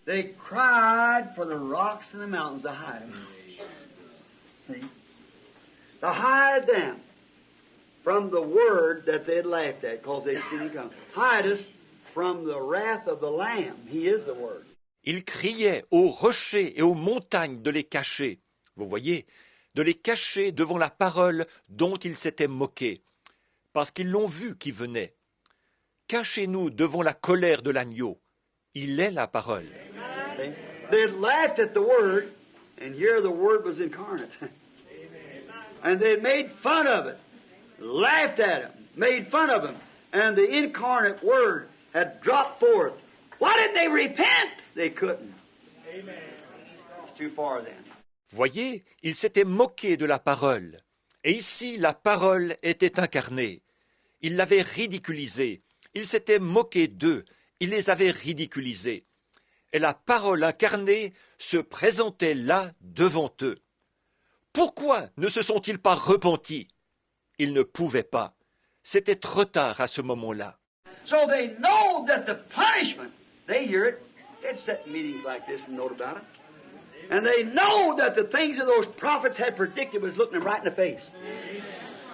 They cried for the rocks and the mountains to hide them. See? To hide them from the word that they had laughed at, because they seen him come. Hide us from the wrath of the Lamb. He is the word. Il criait aux rochers et aux montagnes de les cacher. Vous voyez, de les cacher devant la parole dont ils s'étaient moqués, parce qu'ils l'ont vu qui venait. Cachez-nous devant la colère de l'agneau. Il est la parole. They had laughed at the word, and here the word was incarnate. And they had made fun of it, laughed at him, made fun of him, and the incarnate word had dropped forth. Why didn't they repent? They couldn't. It's too far then. Voyez, ils s'étaient moqués de la parole. Et ici, la parole était incarnée. Ils l'avaient ridiculisée. Ils s'étaient moqués d'eux. Ils les avaient ridiculisés. Et la parole incarnée se présentait là devant eux. Pourquoi ne se sont-ils pas repentis? Ils ne pouvaient pas. C'était trop tard à ce moment-là. So they know that the punishment, they hear it. They'd sit in meetings like this and note about it. And they know that the things that those prophets had predicted was looking them right in the face.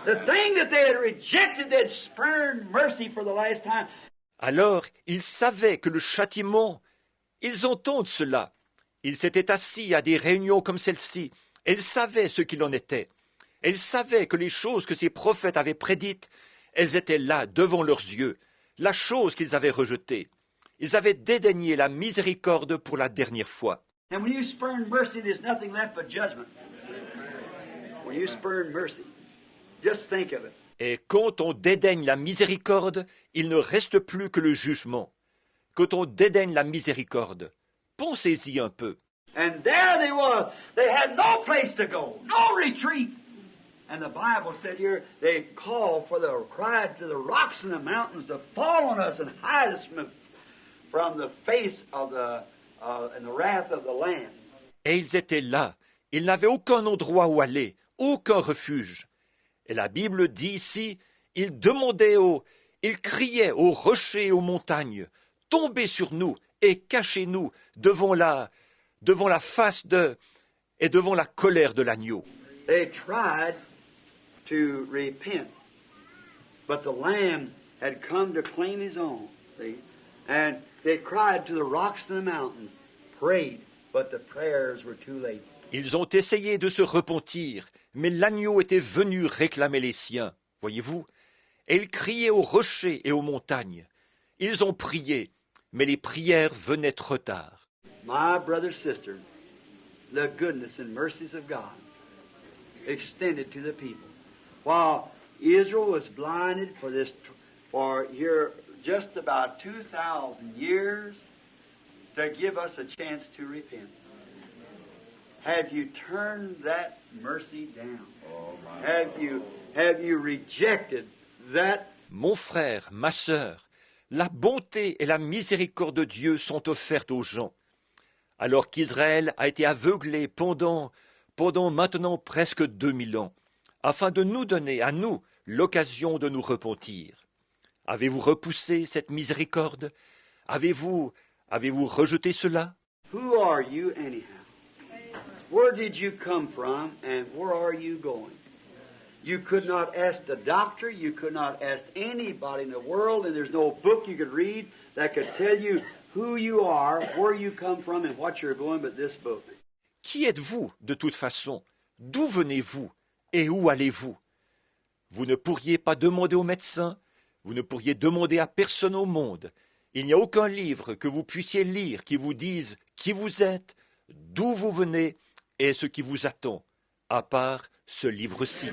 The thing that they had rejected, they'd spurned mercy for the last time. Alors, ils savaient que le châtiment, ils entendent cela. Ils s'étaient assis à des réunions comme celle-ci. Ils savaient ce qu'il en était. Ils savaient que les choses que ces prophètes avaient prédites, elles étaient là, devant leurs yeux. La chose qu'ils avaient rejetée. Ils avaient dédaigné la miséricorde pour la dernière fois. And when you spurn mercy, there's nothing left but judgment. When you spurn mercy, just think of it. Et quand on dédaigne la miséricorde, il ne reste plus que le jugement. Quand on dédaigne la miséricorde, pensez-y un peu. And there they was. They had no place to go, no retreat. And the Bible said here, they called for the cried to the rocks and the mountains to fall on us and hide us from the face of the and the wrath of the Lamb. Et ils étaient là. Ils n'avaient aucun endroit où aller, aucun refuge. Et la Bible dit ici, ils criaient aux rochers et aux montagnes, tombez sur nous et cachez-nous devant la face et devant la colère de l'agneau. They tried to repent, but the Lamb had come to claim his own. See? And they cried to the rocks and the mountains, prayed, but the prayers were too late. Ils ont essayé de se repentir, mais l'agneau était venu réclamer les siens, voyez-vous, et ils criaient aux rochers et aux montagnes. Ils ont prié, mais les prières venaient trop tard. My brother, sister, the goodness and mercies of God extended to the people. While Israel was blinded for here just about 2,000 years to give us a chance to repent. Have you turned that mercy down? Have you rejected that? Mon frère, ma sœur, la bonté et la miséricorde de Dieu sont offertes aux gens. Alors qu'Israël a été aveuglé pendant maintenant presque 2000 ans, afin de nous donner à nous l'occasion de nous repentir. Avez-vous repoussé cette miséricorde? Avez-vous rejeté cela? Who are you anyhow? Where did you come from and where are you going? You could not ask the doctor, you could not ask anybody in the world, and there's no book you could read that could tell you who you are, where you come from, and what you're going but this book. Qui êtes-vous de toute façon? D'où venez-vous? Et où allez-vous? Vous ne pourriez pas demander aux médecins, vous ne pourriez demander à personne au monde. Il n'y a aucun livre que vous puissiez lire qui vous dise qui vous êtes, d'où vous venez et ce qui vous attend, à part ce livre-ci.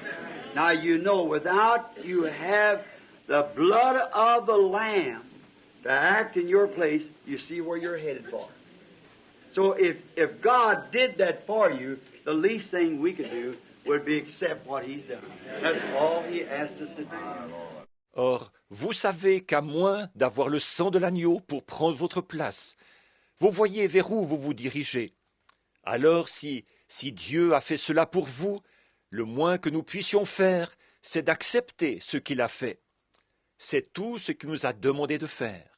Now you know, without you have the blood of the Lamb to act in your place, you see where you're headed for. So if God did that for you, the least thing we could do would be accept what He's done. That's all He asked us to do. Or, vous savez qu'à moins d'avoir le sang de l'agneau pour prendre votre place, vous voyez vers où vous vous dirigez. Alors, si Dieu a fait cela pour vous, le moins que nous puissions faire, c'est d'accepter ce qu'il a fait. C'est tout ce qu'il nous a demandé de faire.